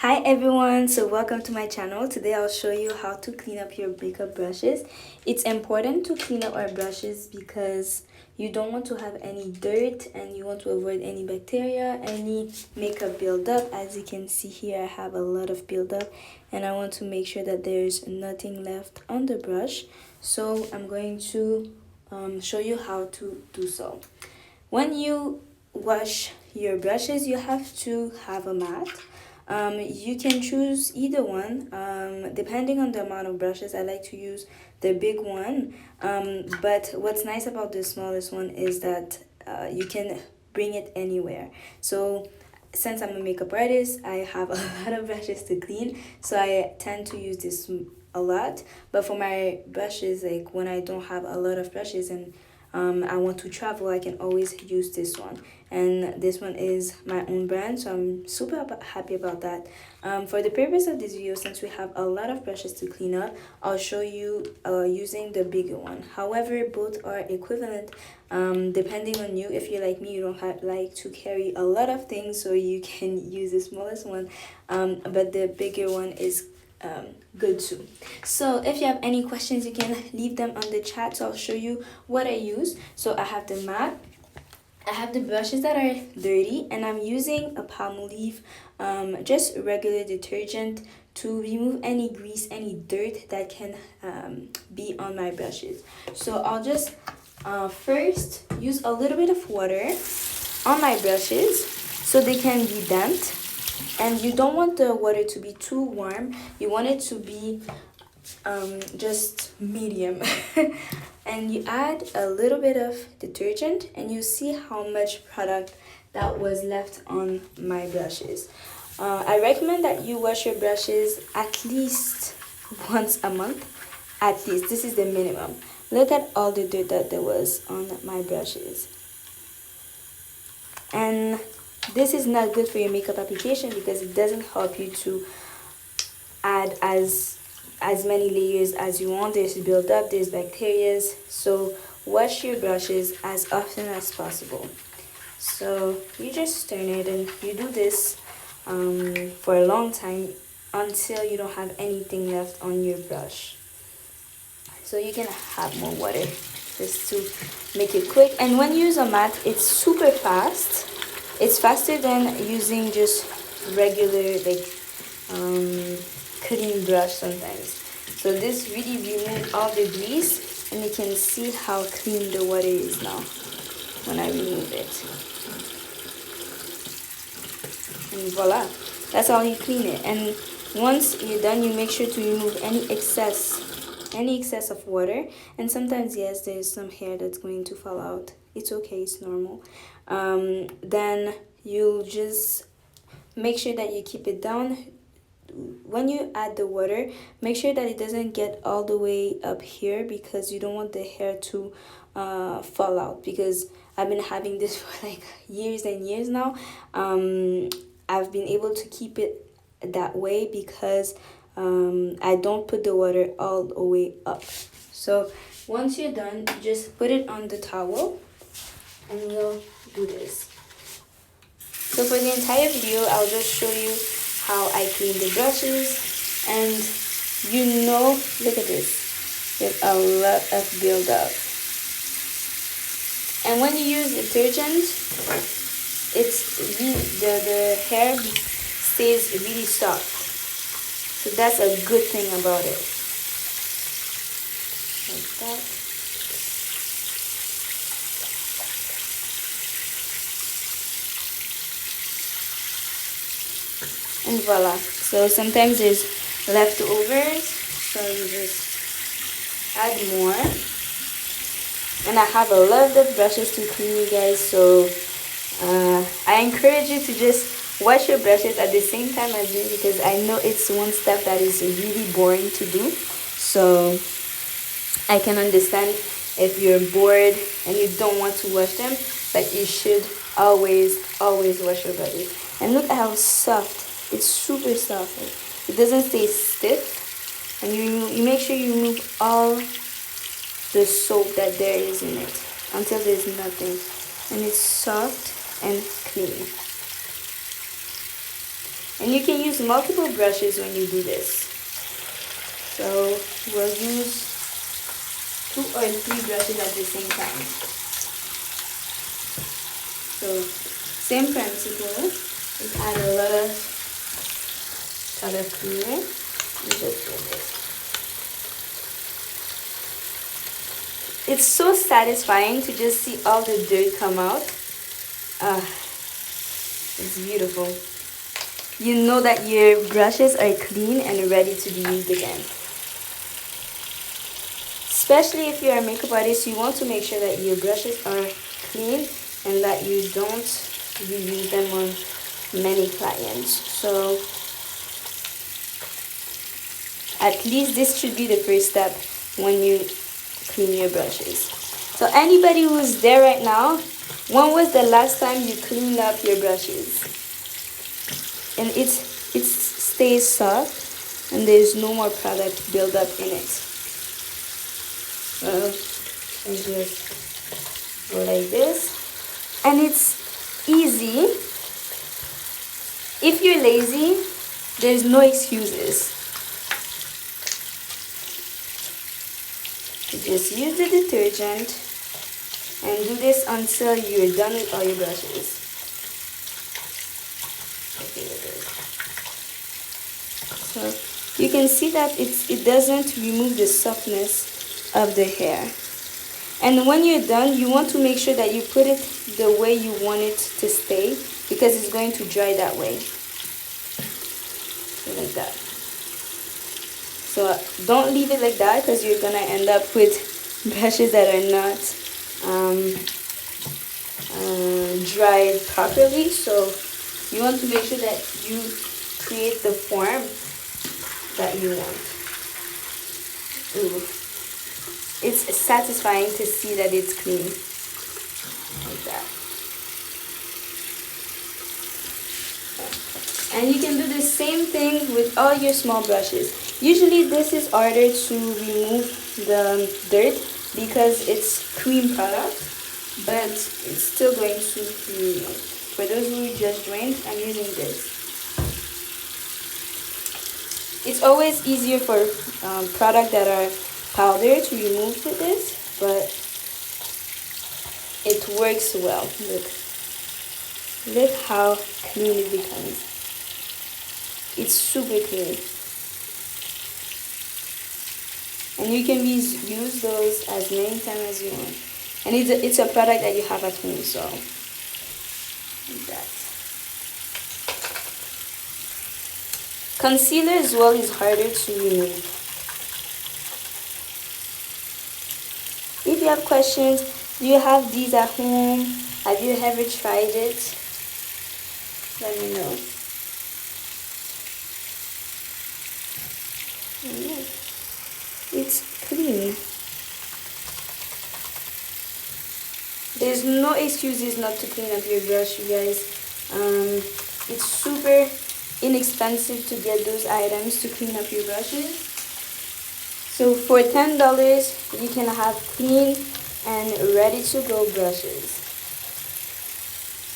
Hi everyone, so welcome to my channel. Today I'll show you how to clean up your makeup brushes. It's important to clean up our brushes because you don't want to have any dirt and you want to avoid any bacteria, any makeup buildup. As you can see here, I have a lot of buildup and I want to make sure that there's nothing left on the brush. So I'm going to show you how to do so. When you wash your brushes, you have to have a mat. You can choose either one depending on the amount of brushes. I like to use the big one, but what's nice about the smallest one is that you can bring it anywhere. So since I'm a makeup artist, I have a lot of brushes to clean, so I tend to use this a lot. But for my brushes, like when I don't have a lot of brushes and I want to travel, I can always use this one, and this one is my own brand, so I'm super happy about that. For the purpose of this video, since we have a lot of brushes to clean up, I'll show you using the bigger one. However, both are equivalent depending on you. If you're like me, you don't like to carry a lot of things, so you can use the smallest one, but the bigger one is good too. So if you have any questions, you can leave them on the chat, so I'll show you what I use. So I have the mat, I have the brushes that are dirty, and I'm using a Palmolive just regular detergent to remove any grease, any dirt that can be on my brushes. So I'll just first use a little bit of water on my brushes so they can be damped. And you don't want the water to be too warm, you want it to be just medium. And you add a little bit of detergent and you see how much product that was left on my brushes. I recommend that you wash your brushes at least once a month. At least, this is the minimum. Look at all the dirt that there was on my brushes. And this is not good for your makeup application because it doesn't help you to add as many layers as you want. There's build-up, there's bacteria, so wash your brushes as often as possible. So you just turn it and you do this for a long time until you don't have anything left on your brush. So you can have more water just to make it quick. And when you use a mat, it's super fast. It's faster than using just regular like clean brush sometimes. So this really removes all the grease, and you can see how clean the water is now when I remove it. And voila, that's how you clean it. And once you're done, you make sure to remove any excess of water. And sometimes, yes, there's some hair that's going to fall out. It's okay, it's normal. Then you'll just make sure that you keep it down. When you add the water, make sure that it doesn't get all the way up here because you don't want the hair to fall out, because I've been having this for like years and years now. I've been able to keep it that way because I don't put the water all the way up. So once you're done, just put it on the towel and we'll do this. So for the entire video, I'll just show you how I clean the brushes, and look at this, there's a lot of buildup. And when you use detergent, it's really, the hair stays really soft. So that's a good thing about it. Like that. And voila. So sometimes there's leftovers, so you just add more. And I have a lot of brushes to clean, you guys, so I encourage you to just wash your brushes at the same time as me, because I know it's one step that is really boring to do. So I can understand if you're bored and you don't want to wash them, but you should always wash your brushes. And look at how soft, it's super soft. It doesn't stay stiff, and you make sure you remove all the soap that there is in it until there's nothing, and it's soft and clean. And you can use multiple brushes when you do this. So we'll use 2 or 3 brushes at the same time. So same principle, just add a lot of color cleaner and just do this. It's so satisfying to just see all the dirt come out. It's beautiful. You know that your brushes are clean and ready to be used again. Especially if you're a makeup artist, you want to make sure that your brushes are clean and that you don't reuse them on many clients. So at least this should be the first step when you clean your brushes. So anybody who's there right now, when was the last time you cleaned up your brushes? And it stays soft and there's no more product buildup in it. So I just go like this. And it's easy. If you're lazy, there's no excuses. You just use the detergent and do this until you're done with all your brushes. So you can see that it doesn't remove the softness of the hair. And when you're done, you want to make sure that you put it the way you want it to stay, because it's going to dry that way. So like that. So don't leave it like that, because you're gonna end up with brushes that are not dried properly. So you want to make sure that you create the form that you want. Ooh. It's satisfying to see that it's clean. Like that. And you can do the same thing with all your small brushes. Usually this is harder to remove the dirt because it's cream product, but it's still going to be removed. For those who just joined, I'm using this. It's always easier for products that are powder to remove with this, but it works well. Look how clean it becomes. It's super clean. And you can use those as many times as you want. And it's a product that you have at home, so like that. Concealer as well is harder to remove. If you have questions, do you have these at home? Have you ever tried it? Let me know. It's clean. There's no excuses not to clean up your brush, you guys. It's super inexpensive to get those items to clean up your brushes. So for $10, you can have clean and ready to go brushes.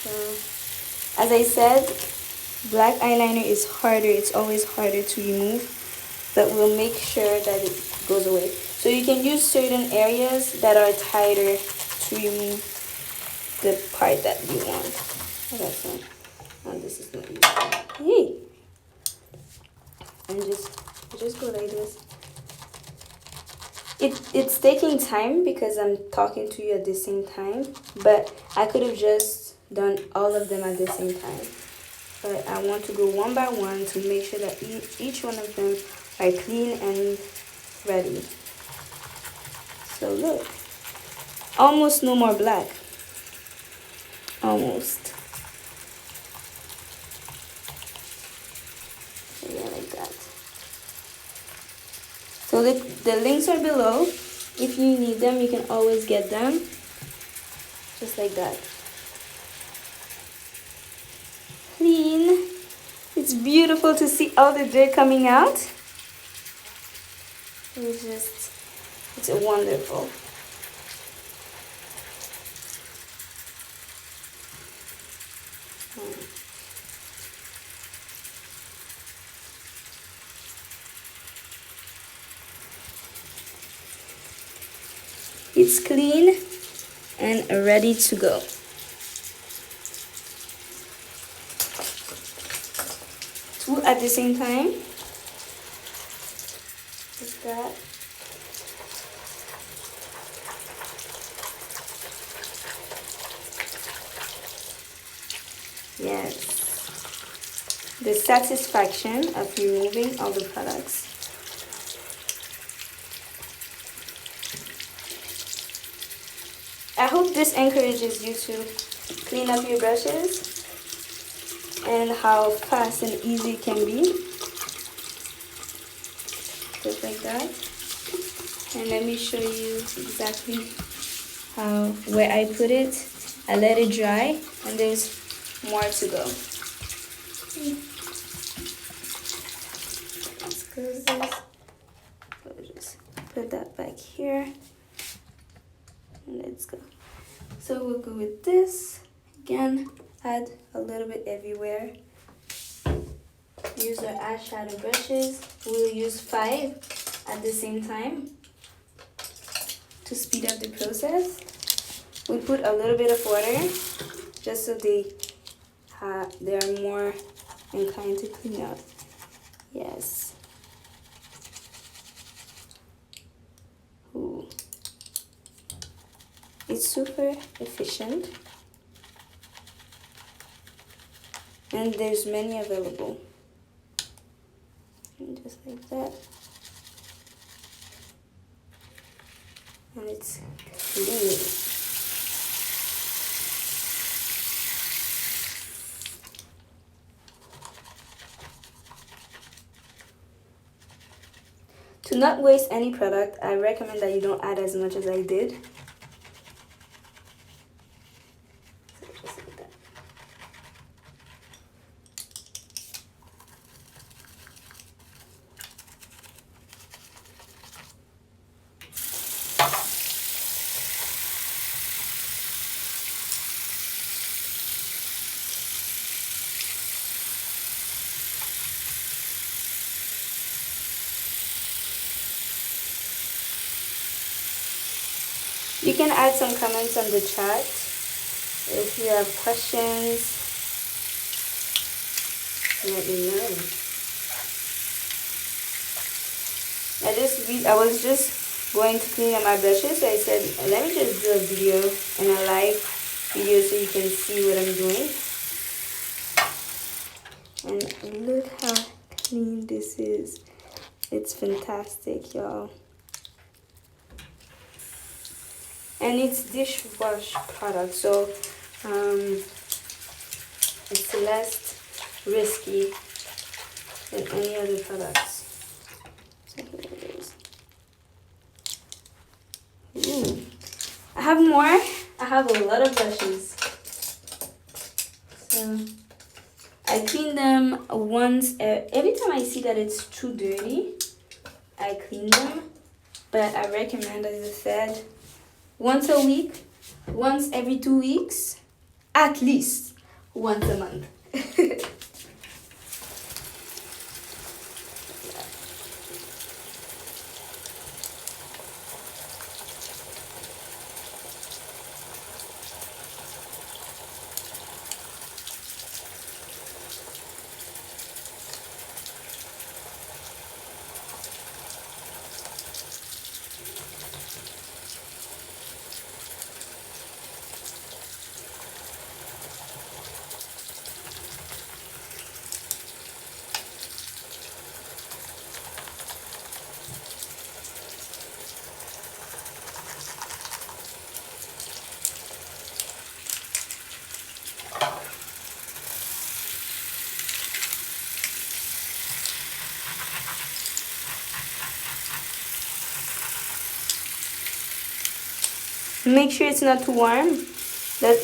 So as I said, black eyeliner is harder. It's always harder to remove, but we'll make sure that it goes away. So you can use certain areas that are tighter to remove the part that you want. Oh, that's one. Oh, this is not useful. Yay! And just go like this. It's taking time because I'm talking to you at the same time, but I could have just done all of them at the same time. But I want to go one by one to make sure that each one of them are clean and ready. So look, almost no more black. Almost. So yeah, like that. So the links are below. If you need them, you can always get them. Just like that. Clean. It's beautiful to see all the dirt coming out. It's wonderful. it's clean and ready to go. Two at the same time. Just that. Yes. The satisfaction of removing all the products. I hope this encourages you to clean up your brushes and how fast and easy it can be. Just like that. And let me show you exactly where I put it. I let it dry and there's more to go. Let's close this. We'll just put that back here. And let's go. So we'll go with this. Again, add a little bit everywhere. Use our eyeshadow brushes. We'll use 5 at the same time to speed up the process. We put a little bit of water just so they are more inclined to clean up. Yes. Ooh. It's super efficient. And there's many available. And just like that. And it's clean. To not waste any product, I recommend that you don't add as much as I did. So just like that. You can add some comments on the chat if you have questions. Let me know. I was just going to clean up my brushes, so I said let me just do a video and a live video so you can see what I'm doing. And look how clean this is. It's fantastic, y'all. And it's dishwash product, so it's less risky than any other products. So here it is. Ooh. I have more. I have a lot of brushes. So I clean them once. Every time I see that it's too dirty, I clean them. But I recommend, as I said, once a week, once every 2 weeks, at least once a month. Make sure it's not too warm,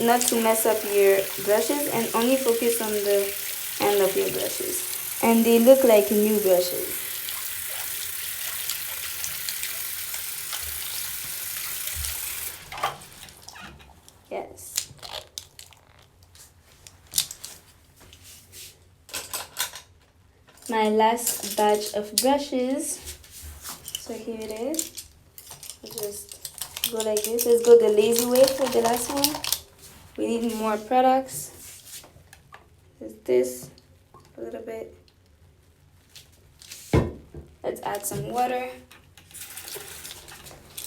not to mess up your brushes, and only focus on the end of your brushes. And they look like new brushes. Yes. My last batch of brushes. So here it is. Just Go like this. Let's go the lazy way for the last one. We need more products. There's this a little bit. Let's add some water.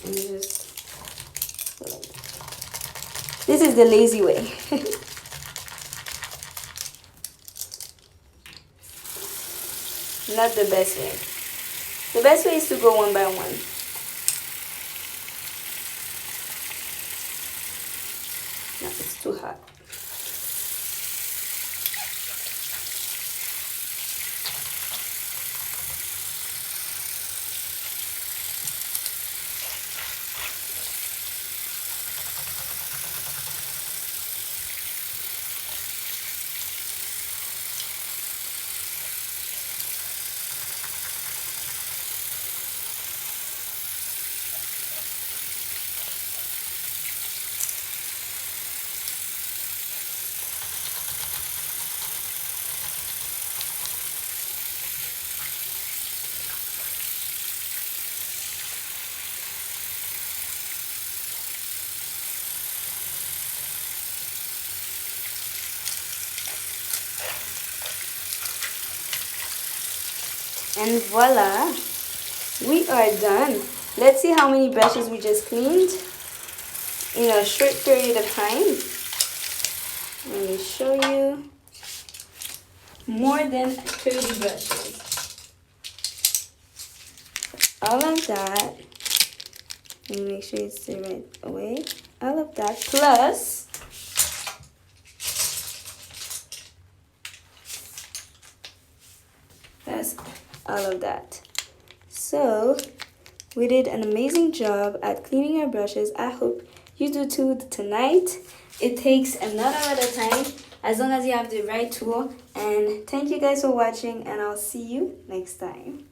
And just go like this. This is the lazy way. Not the best way. The best way is to go one by one. No, it's too hot. And voila, we are done. Let's see how many brushes we just cleaned in a short period of time. Let me show you. More than 30 brushes. All of that. Let me make sure it's the right way. All of that plus that's all of that. So we did an amazing job at cleaning our brushes. I hope you do too tonight. It takes not a lot of time as long as you have the right tool. And thank you guys for watching, and I'll see you next time.